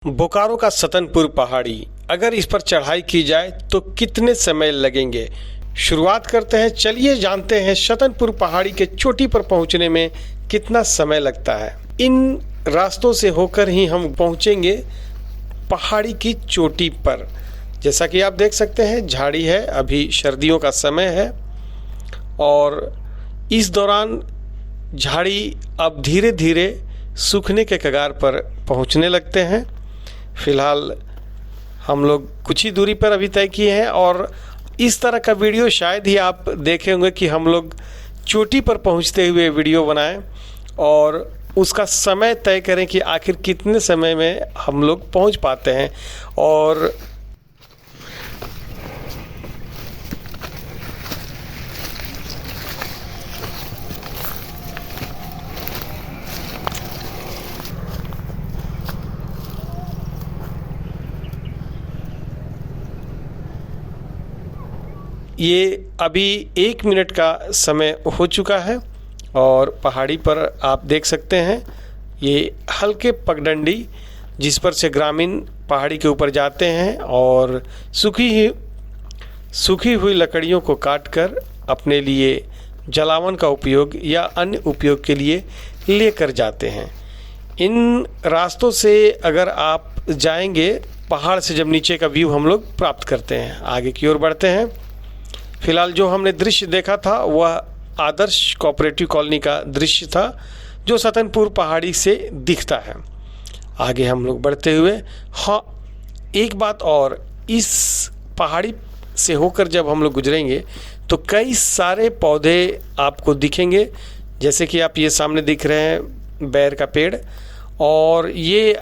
बोकारो का सतनपुर पहाड़ी, अगर इस पर चढ़ाई की जाए तो कितने समय लगेंगे? शुरुआत करते हैं। चलिए जानते हैं सतनपुर पहाड़ी के चोटी पर पहुंचने में कितना समय लगता है। इन रास्तों से होकर ही हम पहुंचेंगे पहाड़ी की चोटी पर। जैसा कि आप देख सकते हैं, झाड़ी है, अभी सर्दियों का समय है और इस दौरान झाड़ी अब धीरे धीरे सूखने के कगार पर पहुंचने लगते हैं। फिलहाल हम लोग कुछ ही दूरी पर अभी तय किए हैं और इस तरह का वीडियो शायद ही आप देखे होंगे कि हम लोग चोटी पर पहुंचते हुए वीडियो बनाएं और उसका समय तय करें कि आखिर कितने समय में हम लोग पहुंच पाते हैं। और ये अभी 1 मिनट का समय हो चुका है और पहाड़ी पर आप देख सकते हैं ये हल्के पगडंडी जिस पर से ग्रामीण पहाड़ी के ऊपर जाते हैं और सूखी हुई लकड़ियों को काटकर अपने लिए जलावन का उपयोग या अन्य उपयोग के लिए लेकर जाते हैं। इन रास्तों से अगर आप जाएंगे, पहाड़ से जब नीचे का व्यू हम लोग प्राप्त करते हैं। आगे की ओर बढ़ते हैं। फिलहाल जो हमने दृश्य देखा था वह आदर्श कोऑपरेटिव कॉलोनी का दृश्य था जो सतनपुर पहाड़ी से दिखता है। आगे हम लोग बढ़ते हुए, हाँ एक बात और, इस पहाड़ी से होकर जब हम लोग गुजरेंगे तो कई सारे पौधे आपको दिखेंगे। जैसे कि आप ये सामने दिख रहे हैं बैर का पेड़, और ये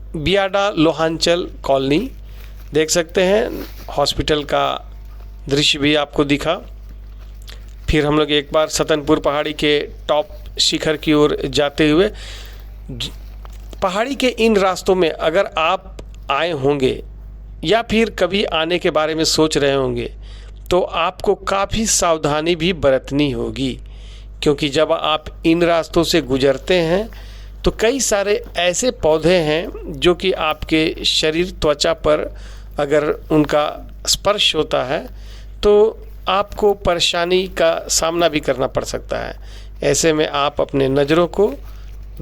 बियाडा लोहांचल कॉलोनी देख सकते हैं। हॉस्पिटल का दृश्य भी आपको दिखा। फिर हम लोग एक बार सतनपुर पहाड़ी के टॉप शिखर की ओर जाते हुए, पहाड़ी के इन रास्तों में अगर आप आए होंगे या फिर कभी आने के बारे में सोच रहे होंगे तो आपको काफ़ी सावधानी भी बरतनी होगी, क्योंकि जब आप इन रास्तों से गुजरते हैं तो कई सारे ऐसे पौधे हैं जो कि आपके शरीर त्वचा पर अगर उनका स्पर्श होता है तो आपको परेशानी का सामना भी करना पड़ सकता है। ऐसे में आप अपने नज़रों को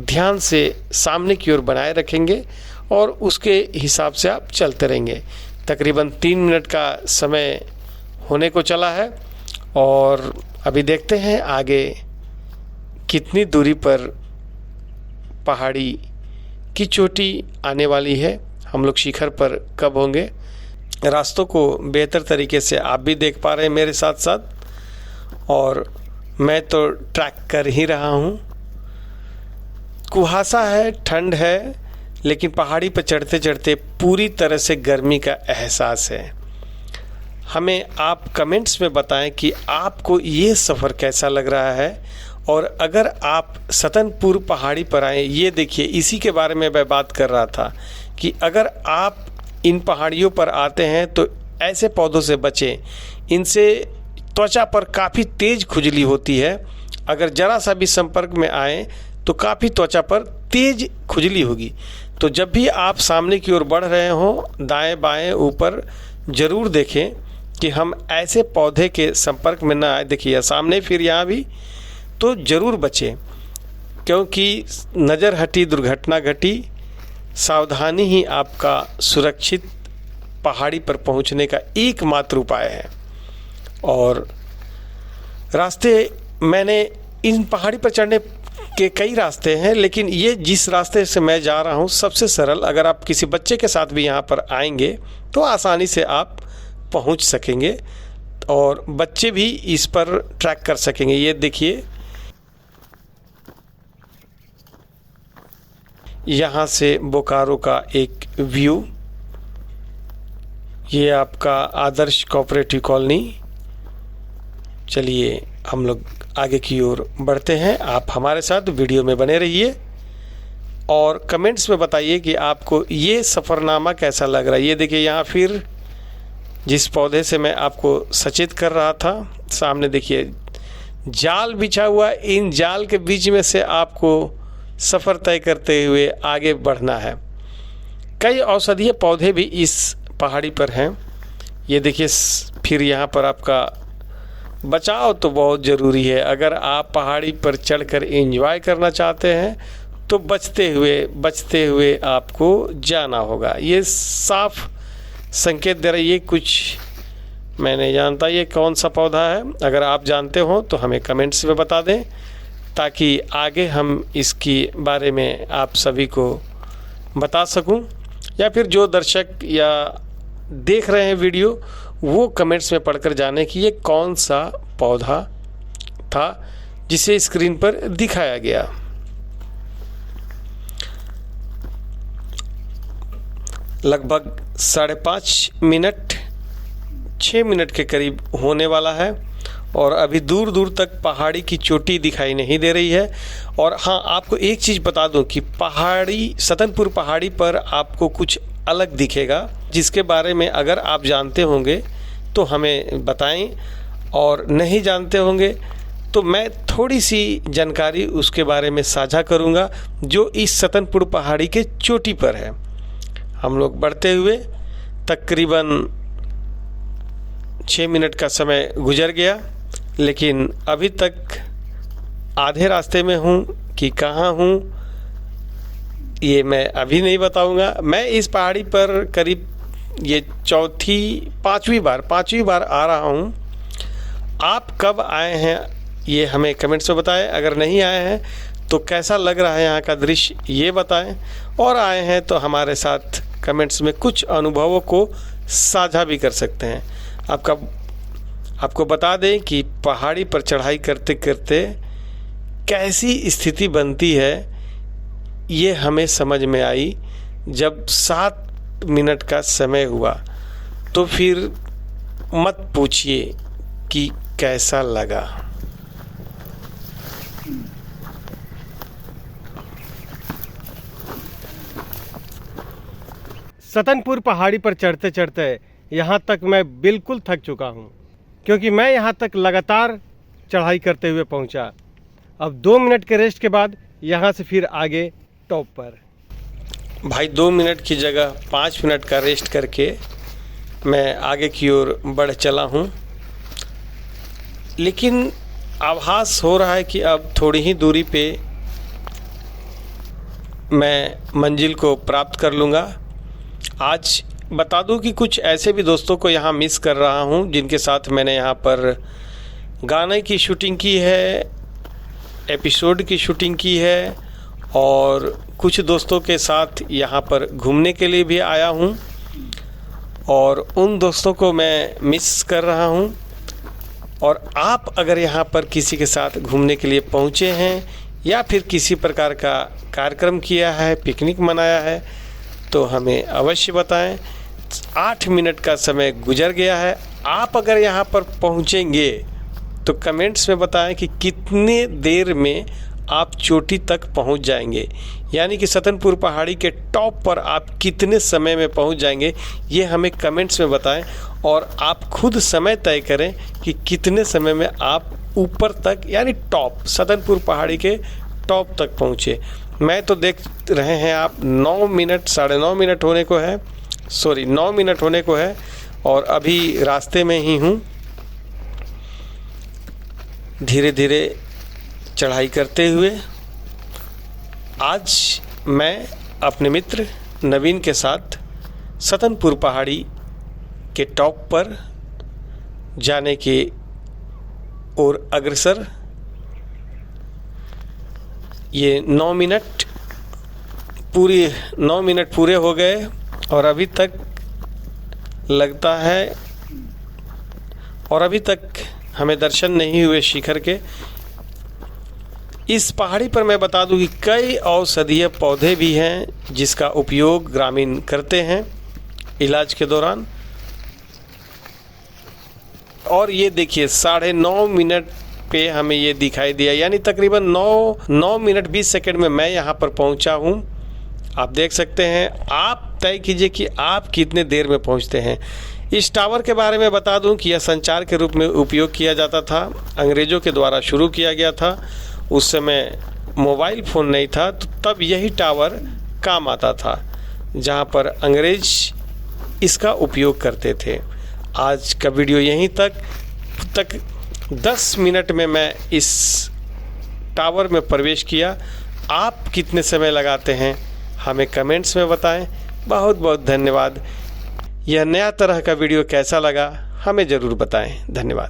ध्यान से सामने की ओर बनाए रखेंगे और उसके हिसाब से आप चलते रहेंगे। तकरीबन 3 मिनट का समय होने को चला है और अभी देखते हैं आगे कितनी दूरी पर पहाड़ी की चोटी आने वाली है। हम लोग शिखर पर कब होंगे, रास्तों को बेहतर तरीके से आप भी देख पा रहे हैं मेरे साथ साथ, और मैं तो ट्रैक कर ही रहा हूँ। कुहासा है, ठंड है, लेकिन पहाड़ी पर चढ़ते चढ़ते पूरी तरह से गर्मी का एहसास है। हमें आप कमेंट्स में बताएं कि आपको ये सफ़र कैसा लग रहा है। और अगर आप सतनपुर पहाड़ी पर आएँ, ये देखिए इसी के बारे में मैं बात कर रहा था कि अगर आप इन पहाड़ियों पर आते हैं तो ऐसे पौधों से बचें। इनसे त्वचा पर काफ़ी तेज़ खुजली होती है। अगर ज़रा सा भी संपर्क में आए तो काफ़ी त्वचा पर तेज़ खुजली होगी। तो जब भी आप सामने की ओर बढ़ रहे हों, दाएं बाएं ऊपर ज़रूर देखें कि हम ऐसे पौधे के संपर्क में ना आए। देखिए सामने, फिर यहाँ भी, तो ज़रूर बचें, क्योंकि नज़र हटी दुर्घटना घटी। सावधानी ही आपका सुरक्षित पहाड़ी पर पहुंचने का एकमात्र उपाय है। और रास्ते, मैंने इन पहाड़ी पर चढ़ने के कई रास्ते हैं, लेकिन ये जिस रास्ते से मैं जा रहा हूं सबसे सरल। अगर आप किसी बच्चे के साथ भी यहाँ पर आएंगे तो आसानी से आप पहुंच सकेंगे और बच्चे भी इस पर ट्रैक कर सकेंगे। ये देखिए यहाँ से बोकारो का एक व्यू, ये आपका आदर्श कोऑपरेटिव कॉलोनी। चलिए हम लोग आगे की ओर बढ़ते हैं। आप हमारे साथ वीडियो में बने रहिए और कमेंट्स में बताइए कि आपको ये सफ़रनामा कैसा लग रहा है। ये देखिए यहाँ फिर जिस पौधे से मैं आपको सचेत कर रहा था, सामने देखिए जाल बिछा हुआ। इन जाल के बीच में से आपको सफ़र तय करते हुए आगे बढ़ना है। कई औषधीय पौधे भी इस पहाड़ी पर हैं। ये देखिए, फिर यहाँ पर आपका बचाव तो बहुत ज़रूरी है। अगर आप पहाड़ी पर चढ़कर एंजॉय करना चाहते हैं तो बचते हुए आपको जाना होगा। ये साफ संकेत दे रहा है। ये कुछ मैं नहीं जानता ये कौन सा पौधा है। अगर आप जानते हो तो हमें कमेंट्स में बता दें, ताकि आगे हम इसकी बारे में आप सभी को बता सकूं, या फिर जो दर्शक या देख रहे हैं वीडियो वो कमेंट्स में पढ़कर जाने कि ये कौन सा पौधा था जिसे स्क्रीन पर दिखाया गया। लगभग 5.5 मिनट 6 मिनट के करीब होने वाला है और अभी दूर दूर तक पहाड़ी की चोटी दिखाई नहीं दे रही है। और हाँ, आपको एक चीज़ बता दूं कि सतनपुर पहाड़ी पर आपको कुछ अलग दिखेगा, जिसके बारे में अगर आप जानते होंगे तो हमें बताएं, और नहीं जानते होंगे तो मैं थोड़ी सी जानकारी उसके बारे में साझा करूंगा जो इस सतनपुर पहाड़ी के चोटी पर है। हम लोग बढ़ते हुए तकरीबन 6 मिनट का समय गुजर गया, लेकिन अभी तक आधे रास्ते में हूँ कि कहाँ हूँ ये मैं अभी नहीं बताऊँगा। मैं इस पहाड़ी पर करीब ये पाँचवीं बार आ रहा हूँ। आप कब आए हैं ये हमें कमेंट्स में बताएं। अगर नहीं आए हैं तो कैसा लग रहा है यहाँ का दृश्य ये बताएं, और आए हैं तो हमारे साथ कमेंट्स में कुछ अनुभवों को साझा भी कर सकते हैं। आपको बता दें कि पहाड़ी पर चढ़ाई करते करते कैसी स्थिति बनती है ये हमें समझ में आई जब 7 मिनट का समय हुआ। तो फिर मत पूछिए कि कैसा लगा। सतनपुर पहाड़ी पर चढ़ते चढ़ते यहाँ तक मैं बिल्कुल थक चुका हूँ, क्योंकि मैं यहाँ तक लगातार चढ़ाई करते हुए पहुँचा। अब 2 मिनट के रेस्ट के बाद यहाँ से फिर आगे टॉप पर। भाई 2 मिनट की जगह 5 मिनट का रेस्ट करके मैं आगे की ओर बढ़ चला हूँ, लेकिन आभास हो रहा है कि अब थोड़ी ही दूरी पे मैं मंजिल को प्राप्त कर लूँगा। आज बता दूं कि कुछ ऐसे भी दोस्तों को यहाँ मिस कर रहा हूँ जिनके साथ मैंने यहाँ पर गाने की शूटिंग की है, एपिसोड की शूटिंग की है, और कुछ दोस्तों के साथ यहाँ पर घूमने के लिए भी आया हूँ, और उन दोस्तों को मैं मिस कर रहा हूँ। और आप अगर यहाँ पर किसी के साथ घूमने के लिए पहुँचे हैं या फिर किसी प्रकार का कार्यक्रम किया है, पिकनिक मनाया है, तो हमें अवश्य बताएं। 8 मिनट का समय गुजर गया है। आप अगर यहाँ पर पहुँचेंगे तो कमेंट्स में बताएं कि कितने देर में आप चोटी तक पहुँच जाएंगे, यानी कि सतनपुर पहाड़ी के टॉप पर आप कितने समय में पहुँच जाएंगे, ये हमें कमेंट्स में बताएं। और आप खुद समय तय करें कि कितने समय में आप ऊपर तक यानी टॉप सतनपुर पहाड़ी के टॉप तक पहुँचे। मैं तो देख रहे हैं आप 9 मिनट 9:30 मिनट होने को है, 9 मिनट होने को है, और अभी रास्ते में ही हूँ। धीरे धीरे चढ़ाई करते हुए आज मैं अपने मित्र नवीन के साथ सतनपुर पहाड़ी के टॉप पर जाने के ओर अग्रसर। ये 9 मिनट पूरे हो गए और अभी तक लगता है, और अभी तक हमें दर्शन नहीं हुए शिखर के। इस पहाड़ी पर मैं बता दूं कि कई औषधीय पौधे भी हैं जिसका उपयोग ग्रामीण करते हैं इलाज के दौरान। और ये देखिए 9:30 मिनट पे हमें ये दिखाई दिया, यानी तकरीबन 9 मिनट 20 सेकंड में मैं यहाँ पर पहुँचा हूँ। आप देख सकते हैं। आप तय कीजिए कि आप कितने देर में पहुँचते हैं। इस टावर के बारे में बता दूं कि यह संचार के रूप में उपयोग किया जाता था। अंग्रेज़ों के द्वारा शुरू किया गया था। उस समय मोबाइल फ़ोन नहीं था तो तब यही टावर काम आता था, जहाँ पर अंग्रेज इसका उपयोग करते थे। आज का वीडियो यहीं तक 10 मिनट में मैं इस टावर में प्रवेश किया। आप कितने समय लगाते हैं हमें कमेंट्स में बताएं। बहुत बहुत धन्यवाद। यह नया तरह का वीडियो कैसा लगा हमें ज़रूर बताएं। धन्यवाद।